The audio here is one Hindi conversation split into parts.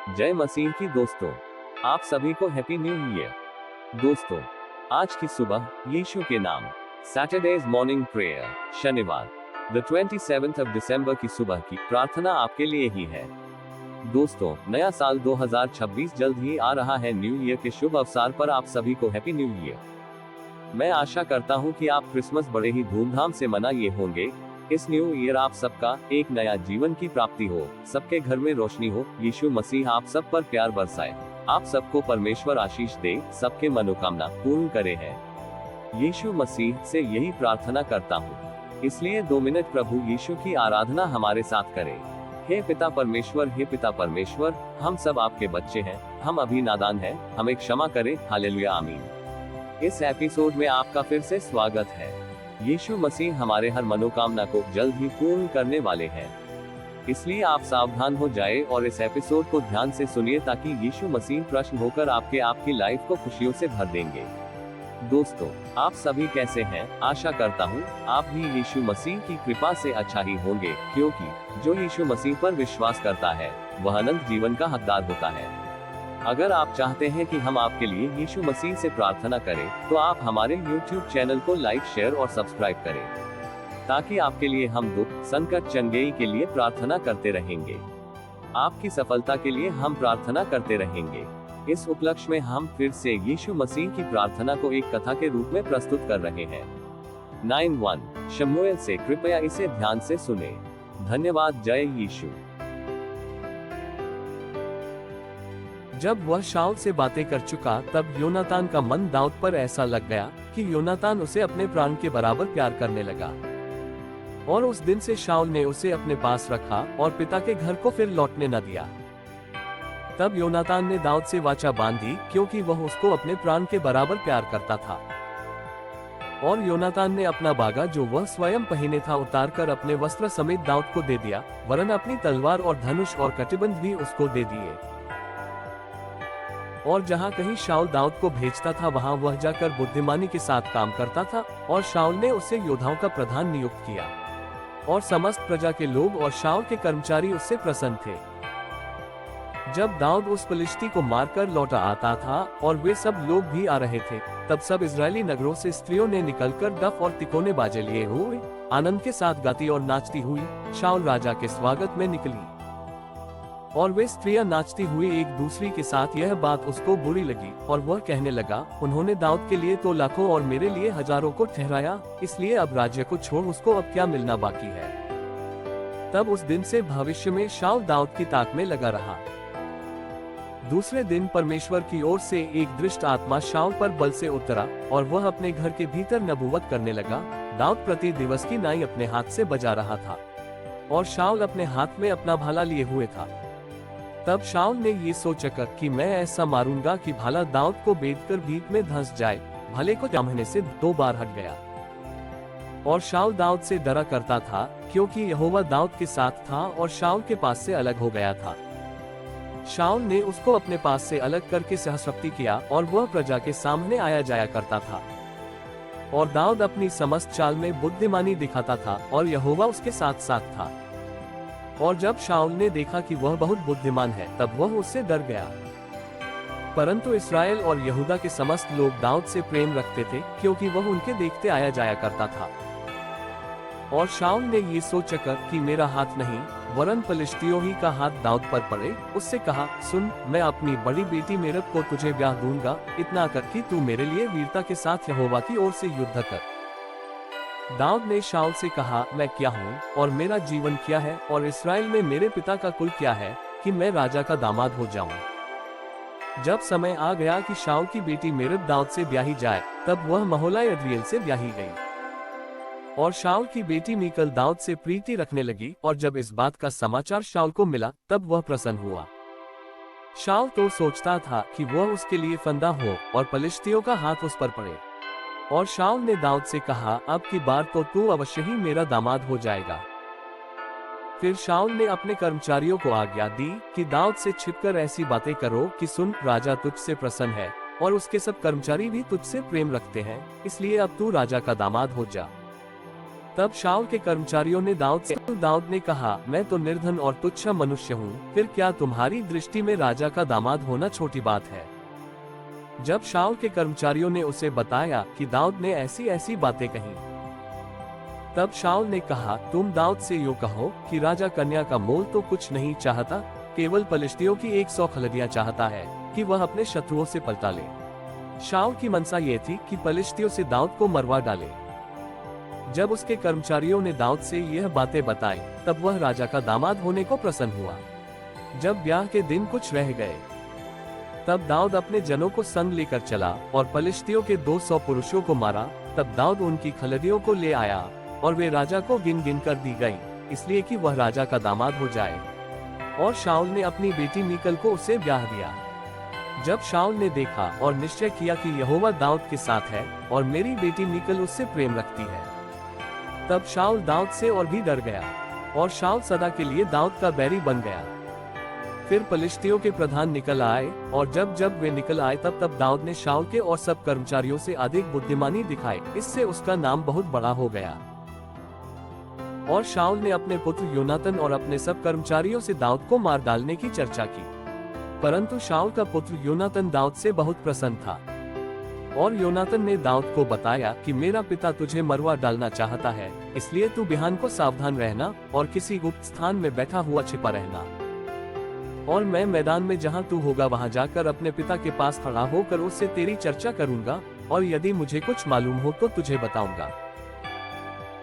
जय मसीह की दोस्तों, आप सभी को हैप्पी न्यू ईयर। दोस्तों, आज की सुबह यीशु के नाम सैटरडेज मॉर्निंग प्रेयर शनिवार द 27th ऑफ दिसंबर की सुबह की प्रार्थना आपके लिए ही है। दोस्तों, नया साल 2026 जल्द ही आ रहा है। न्यू ईयर के शुभ अवसर पर आप सभी को हैप्पी न्यू ईयर। मैं आशा करता हूं कि आप क्रिसमस बड़े ही धूमधाम से मनाए होंगे। इस न्यू ईयर आप सबका एक नया जीवन की प्राप्ति हो, सबके घर में रोशनी हो। यीशु मसीह आप सब पर प्यार बरसाए, आप सबको परमेश्वर आशीष दे, सबके मनोकामना पूर्ण करे है। यीशु मसीह से यही प्रार्थना करता हूँ। इसलिए 2 मिनट प्रभु यीशु की आराधना हमारे साथ करें। हे पिता परमेश्वर, हे पिता परमेश्वर, हम सब आपके बच्चे हैं, हम अभी नादान हैं, हमें क्षमा करें। हालेलुया, आमीन। इस एपिसोड में आपका फिर से स्वागत है। यीशु मसीह हमारे हर मनोकामना को जल्द ही पूर्ण करने वाले हैं। इसलिए आप सावधान हो जाए और इस एपिसोड को ध्यान से सुनिए, ताकि यीशु मसीह प्रश्न होकर आपकी लाइफ को खुशियों से भर देंगे। दोस्तों, आप सभी कैसे हैं? आशा करता हूँ आप भी यीशु मसीह की कृपा से अच्छा ही होंगे, क्योंकि जो यीशु मसीह पर विश्वास करता है वह अनंत जीवन का हकदार होता है। अगर आप चाहते हैं कि हम आपके लिए यीशु मसीह से प्रार्थना करें, तो आप हमारे YouTube चैनल को लाइक, शेयर और सब्सक्राइब करें, ताकि आपके लिए हम दुख, संकट, चंगेई के लिए प्रार्थना करते रहेंगे। आपकी सफलता के लिए हम प्रार्थना करते रहेंगे। इस उपलक्ष्य में हम फिर से यीशु मसीह की प्रार्थना को एक कथा के रूप में प्रस्तुत कर रहे हैं। 9:1 शमूएल से, कृपया इसे ध्यान से सुने। धन्यवाद। जय यीशु। जब वह शाऊल से बातें कर चुका, तब योनातान का मन दाऊद पर ऐसा लग गया कि योनातान उसे अपने प्राण के बराबर प्यार करने लगा। और उस दिन से शाऊल ने उसे अपने पास रखा और पिता के घर को फिर लौटने न दिया। तब योनातान ने दाऊद से वाचा बांधी, क्योंकि वह उसको अपने प्राण के बराबर प्यार करता था। और योनातान ने अपना बागा, जो वह स्वयं पहने था, उतारकर अपने वस्त्र समेत दाऊद को दे दिया, वरन अपनी तलवार और धनुष और कटिबंध भी उसको दे दिए। और जहाँ कहीं शाऊल दाऊद को भेजता था, वहाँ वह जाकर बुद्धिमानी के साथ काम करता था। और शाऊल ने उसे योद्धाओं का प्रधान नियुक्त किया, और समस्त प्रजा के लोग और शाऊल के कर्मचारी उससे प्रसन्न थे। जब दाऊद उस पलिश्ती को मारकर लौटा आता था और वे सब लोग भी आ रहे थे, तब सब इजरायली नगरों से स्त्रियों ने निकलकर डफ और तिकोने बाजे लिए हुए आनंद के साथ गाती और नाचती हुई शाऊल राजा के स्वागत में निकली। और वे स्त्रियां नाचती हुई एक दूसरी के साथ, यह बात उसको बुरी लगी और वह कहने लगा, उन्होंने दाऊद के लिए तो लाखों और मेरे लिए हजारों को ठहराया, इसलिए अब राज्य को छोड़ उसको अब क्या मिलना बाकी है। तब उस दिन से भविष्य में शाऊल दाऊद की ताक में लगा रहा। दूसरे दिन परमेश्वर की ओर से एक दुष्ट आत्मा शाऊल पर बल से उतरा, और वह अपने घर के भीतर नबूवत करने लगा। दाऊद प्रति दिवस की नाई अपने हाथ से बजा रहा था, और शाऊल अपने हाथ में अपना भाला लिए हुए था। तब शाऊल ने ये सोचकर कि मैं ऐसा मारूंगा कि भाला दाऊद को बेधकर भीत में धंस जाए, भले को जामने से 2 बार हट गया। और शाऊल दाऊद से डरा करता था, क्योंकि यहोवा दाऊद के साथ था और शाऊल के पास से अलग हो गया था। शाऊल ने उसको अपने पास से अलग करके सहस्त्रपति किया, और वह प्रजा के सामने आया जाया करता था। और दाऊद अपनी समस्त चाल में बुद्धिमानी दिखाता था, और यहोवा उसके साथ साथ था। और जब शाऊल ने देखा कि वह बहुत बुद्धिमान है, तब वह उससे डर गया। परंतु इस्राएल और यहूदा के समस्त लोग दाऊद से प्रेम रखते थे, क्योंकि वह उनके देखते आया जाया करता था। और शाऊल ने ये सोचकर कि मेरा हाथ नहीं, वरन पलिश्तियों ही का हाथ दाऊद पर पड़े, उससे कहा, सुन, मैं अपनी बड़ी बेटी मेरब को तुझे ब्याह दूंगा, इतना कर कि तू मेरे लिए वीरता के साथ यहोवा की ओर से युद्ध कर। दाऊद ने शाऊल से कहा, मैं क्या हूँ और मेरा जीवन क्या है, और इस्राएल में मेरे पिता का कुल क्या है, कि मैं राजा का दामाद हो जाऊं। जब समय आ गया कि शाऊल की बेटी मेरब दाऊद से ब्याही जाए, तब वह महोला यद्रीएल से ब्याही गई। और शाऊल की बेटी मीकल दाऊद से प्रीति रखने लगी। और जब इस बात का समाचार शाऊल को मिला, तब वह प्रसन्न हुआ। शाऊल तो सोचता था कि वह उसके लिए फंदा हो और पलिश्तियों का हाथ उस पर पड़े। और शाऊल ने दाऊद से कहा, अब की बार तो तू अवश्य ही मेरा दामाद हो जाएगा। फिर शाऊल ने अपने कर्मचारियों को आज्ञा दी कि दाऊद से छिपकर ऐसी बातें करो कि सुन, राजा तुझसे प्रसन्न है और उसके सब कर्मचारी भी तुझसे प्रेम रखते हैं, इसलिए अब तू राजा का दामाद हो जा। तब शाऊल के कर्मचारियों ने दाऊद ने कहा, मैं तो निर्धन और तुच्छ मनुष्य हूँ, फिर क्या तुम्हारी दृष्टि में राजा का दामाद होना छोटी बात है। जब शाऊल के कर्मचारियों ने उसे बताया कि दाऊद ने ऐसी ऐसी बातें कही, तब शाऊल ने कहा, तुम दाऊद से यूं कहो कि राजा कन्या का मोल तो कुछ नहीं चाहता, केवल पलिश्तियों की 100 खलड़ियां चाहता है कि वह अपने शत्रुओं से पलटा ले। शाऊल की मनसा ये थी कि पलिश्तियों से दाऊद को मरवा डाले। जब उसके कर्मचारियों ने दाऊद से यह बातें बताई, तब वह राजा का दामाद होने को प्रसन्न हुआ। जब ब्याह के दिन कुछ रह गए, तब दाऊद अपने जनों को संग लेकर चला और पलिश्तियों के 200 पुरुषों को मारा। तब दाऊद उनकी खलड़ियों को ले आया और वे राजा को गिन गिन कर दी गई, इसलिए कि वह राजा का दामाद हो जाए। और शाऊल ने अपनी बेटी मीकल को उसे ब्याह दिया। जब शाऊल ने देखा और निश्चय किया कि यहोवा दाऊद के साथ है और मेरी बेटी मीकल उससे प्रेम रखती है, तब शाऊल दाऊद से और भी डर गया और शाऊल सदा के लिए दाऊद का बैरी बन गया। फिर पलिश्तियों के प्रधान निकल आए और जब जब वे निकल आए तब दाऊद ने शाऊल के और सब कर्मचारियों से अधिक बुद्धिमानी दिखाई, इससे उसका नाम बहुत बड़ा हो गया। और शाऊल ने अपने पुत्र योनातन और अपने सब कर्मचारियों से दाऊद को मार डालने की चर्चा की, परंतु शाऊल का पुत्र योनातन दाऊद से बहुत प्रसन्न था। और योनातन ने दाऊद को बताया कि मेरा पिता तुझे मरवा डालना चाहता है, इसलिए तू बिहान को सावधान रहना और किसी गुप्त स्थान में बैठा हुआ छिपा रहना, और मैं मैदान में जहां तू होगा वहां जाकर अपने पिता के पास खड़ा होकर उससे तेरी चर्चा करूंगा, और यदि मुझे कुछ मालूम हो तो तुझे बताऊंगा।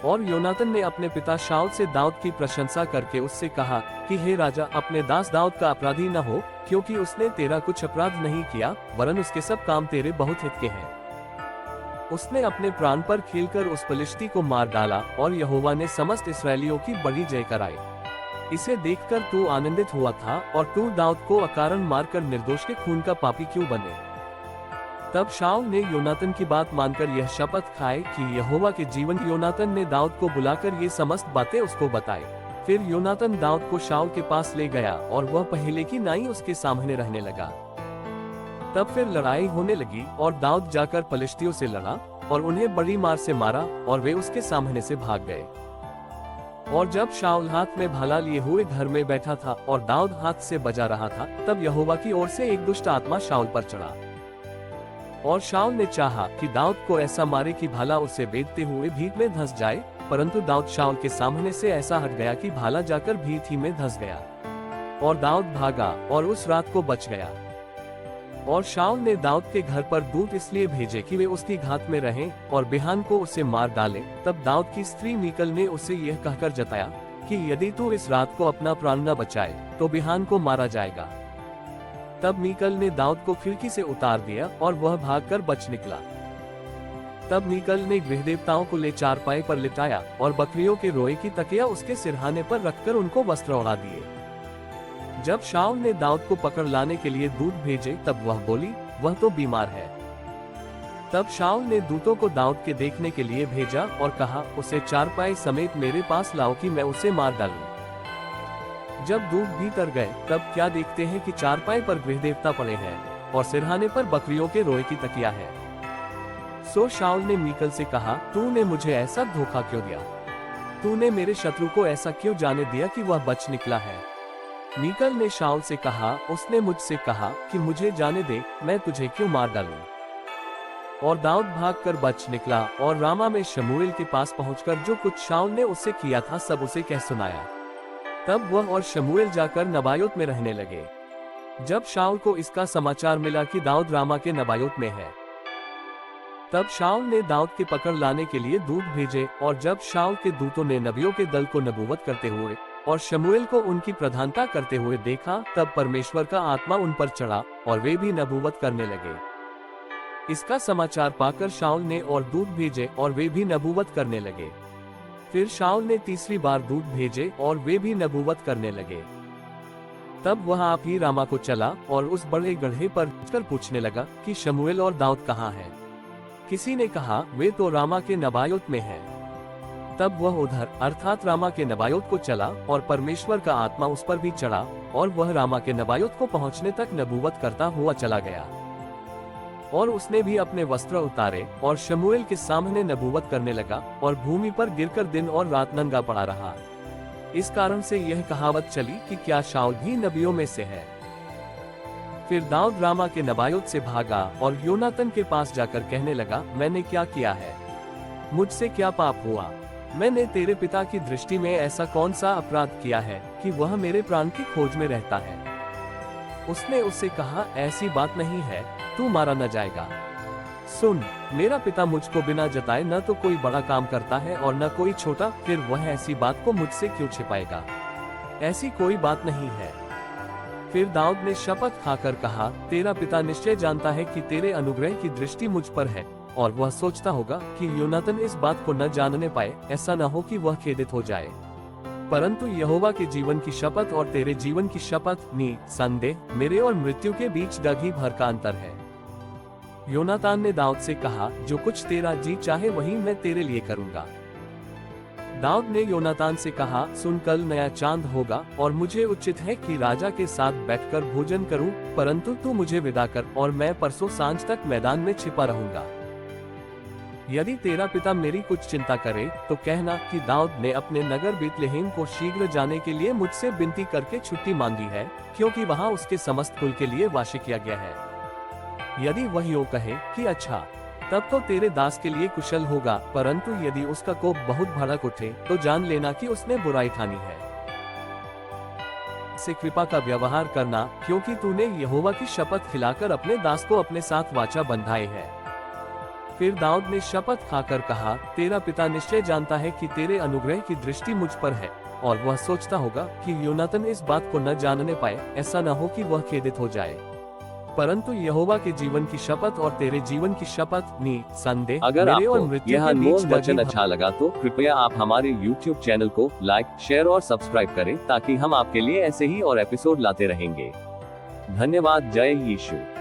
और योनातन ने अपने पिता शाऊल से दाऊद की प्रशंसा करके उससे कहा कि हे राजा, अपने दास दाऊद का अपराधी न हो, क्योंकि उसने तेरा कुछ अपराध नहीं किया, वरन उसके सब काम तेरे बहुत हित के हैं। उसने अपने प्राण पर खेलकर उस पलिश्ती को मार डाला और यहोवा ने समस्त इस्राएलियों की बड़ी जय कराई। इसे देखकर तू आनंदित हुआ था और तू दाऊद को अकारण मारकर निर्दोष के खून का पापी क्यों बने। तब शाऊल ने योनातन की बात मानकर यह शपथ खाए कि यहोवा के जीवन। योनातन ने दाऊद को बुलाकर ये समस्त बातें उसको बताई। फिर योनातन दाऊद को शाऊल के पास ले गया और वह पहले की नाई उसके सामने रहने लगा। तब फिर लड़ाई होने लगी और दाऊद जाकर पलिश्तियों से लड़ा और उन्हें बड़ी मार से मारा और वे उसके सामने से भाग गए। और जब शाऊल हाथ में भाला लिए हुए घर में बैठा था और दाऊद हाथ से बजा रहा था, तब यहोवा की ओर से एक दुष्ट आत्मा शाऊल पर चढ़ा। और शाऊल ने चाहा कि दाऊद को ऐसा मारे कि भाला उसे बेधते हुए भीत में धंस जाए, परंतु दाऊद शाऊल के सामने से ऐसा हट गया कि भाला जाकर भीत ही में धंस गया। और दाऊद भागा और उस रात को बच गया। और शाऊल ने दाऊद के घर पर दूत इसलिए भेजे कि वे उसकी घात में रहें और बिहान को उसे मार डालें। तब दाऊद की स्त्री मीकल ने उसे यह कहकर जताया कि यदि तू इस रात को अपना प्राण न बचाए तो बिहान को मारा जाएगा। तब मीकल ने दाऊद को खिड़की से उतार दिया और वह भागकर बच निकला। तब मीकल ने गृहदेवताओं को ले चारपाई पर लिटाया और बकरियों के रोए की तकिया उसके सिरहाने पर रखकर उनको वस्त्र ओढ़ा दिए। जब शाऊल ने दाऊद को पकड़ लाने के लिए दूत भेजे, तब वह बोली, वह तो बीमार है। तब शाऊल ने दूतों को दाऊद के देखने के लिए भेजा और कहा, उसे चारपाई समेत मेरे पास लाओ कि मैं उसे मार डालूं। जब दूत भीतर गए, तब क्या देखते हैं कि चारपाई पर गृहदेवता पड़े हैं और सिरहाने पर बकरियों के रोए की तकिया है। सो शाऊल ने मीकल से कहा, तूने मुझे ऐसा धोखा क्यों दिया? तूने मेरे शत्रु को ऐसा क्यों जाने दिया कि वह बच निकला है? मीकल ने शाऊल से कहा, उसने मुझसे कहा कि मुझे जाने दे, मैं तुझे क्यों मार डालूं? और दाऊद भागकर बच निकला और रामा में शमूएल के पास पहुंचकर जो कुछ शाऊल ने उससे किया था सब उसे कह सुनाया। तब वह और शमूएल जाकर नबायोत में रहने लगे। जब शाऊल को इसका समाचार मिला कि दाऊद रामा के नबायोत में है, तब शाऊल ने दाऊद के पकड़ लाने के लिए दूत भेजे। और जब शाऊल के दूतों ने नबियों के दल को नबूवत करते हुए और शमूएल को उनकी प्रधानता करते हुए देखा, तब परमेश्वर का आत्मा उन पर चढ़ा और वे भी नबूवत करने लगे। इसका समाचार पाकर शाऊल ने और दूत भेजे और वे भी नबूवत करने लगे। फिर शाऊल ने तीसरी बार दूत भेजे और वे भी नबूवत करने लगे। तब वह आप ही रामा को चला और उस बड़े गड्ढे पर कर पूछने लगा कि शमूएल और दाऊद कहाँ हैं? किसी ने कहा, वे तो रामा के नबायोत में हैं। तब वह उधर अर्थात रामा के नबायोत को चला और परमेश्वर का आत्मा उस पर भी चढ़ा और वह रामा के नबायोत को पहुंचने तक नबूवत करता हुआ चला गया। और उसने भी अपने वस्त्र उतारे और शमूएल के सामने नबूवत करने लगा और भूमि पर गिरकर दिन और रात नंगा पड़ा रहा। इस कारण से यह कहावत चली कि क्या शाऊल भी नबियों में से है। फिर दाऊद रामा के नबायोत से भागा और योनातन के पास जाकर कहने लगा, मैंने क्या किया है? मुझसे क्या पाप हुआ? मैंने तेरे पिता की दृष्टि में ऐसा कौन सा अपराध किया है कि वह मेरे प्राण की खोज में रहता है? उसने उससे कहा, ऐसी बात नहीं है, तू मारा न जाएगा। सुन, मेरा पिता मुझको बिना जताए न तो कोई बड़ा काम करता है और न कोई छोटा, फिर वह ऐसी बात को मुझसे क्यों छिपाएगा? ऐसी कोई बात नहीं है। फिर दाऊद ने शपथ खाकर कहा, तेरा पिता निश्चय जानता है कि तेरे अनुग्रह की दृष्टि मुझ पर है, और वह सोचता होगा कि योनातन इस बात को न जानने पाए, ऐसा न हो कि वह खेदित हो जाए। परंतु यहोवा के जीवन की शपथ और तेरे जीवन की शपथ निसंदेह मेरे और मृत्यु के बीच डग ही भर का अंतर है। योनातान ने दाऊद से कहा, जो कुछ तेरा जी चाहे वही मैं तेरे लिए करूंगा। दाऊद ने योनातान से कहा, सुन, कल नया चांद होगा और मुझे उचित है कि राजा के साथ बैठकर भोजन करूं, परंतु तू मुझे विदा कर और मैं परसों सांझ तक मैदान में छिपा रहूंगा। यदि तेरा पिता मेरी कुछ चिंता करे तो कहना कि दाऊद ने अपने नगर बेतलेहम को शीघ्र जाने के लिए मुझसे विनती करके छुट्टी मांगी है, क्योंकि वहां उसके समस्त कुल के लिए वाशी किया गया है। यदि वह यूं कहे कि अच्छा, तब तो तेरे दास के लिए कुशल होगा, परंतु यदि उसका कोप बहुत भड़क उठे तो जान लेना कि उसने बुराई ठानी है। से कृपा का व्यवहार करना, क्योंकि तूने यहोवा की शपथ खिलाकर अपने दास को अपने साथ वाचा बंधाई है। फिर दाऊद ने शपथ खाकर कहा, तेरा पिता निश्चय जानता है कि तेरे अनुग्रह की दृष्टि मुझ पर है, और वह सोचता होगा कि योनातन इस बात को न जानने पाए, ऐसा न हो कि वह खेदित हो जाए। परंतु यहोवा के जीवन की शपथ और तेरे जीवन की शपथ निसंदेह अगर मेरे और आपको मृत्यु यह के बीच अनमोल डगी वचन भर- अच्छा लगा तो कृपया आप हमारे YouTube चैनल को लाइक, शेयर और सब्सक्राइब करें, ताकि हम आपके लिए ऐसे ही और एपिसोड लाते रहेंगे। धन्यवाद। जय यीशु।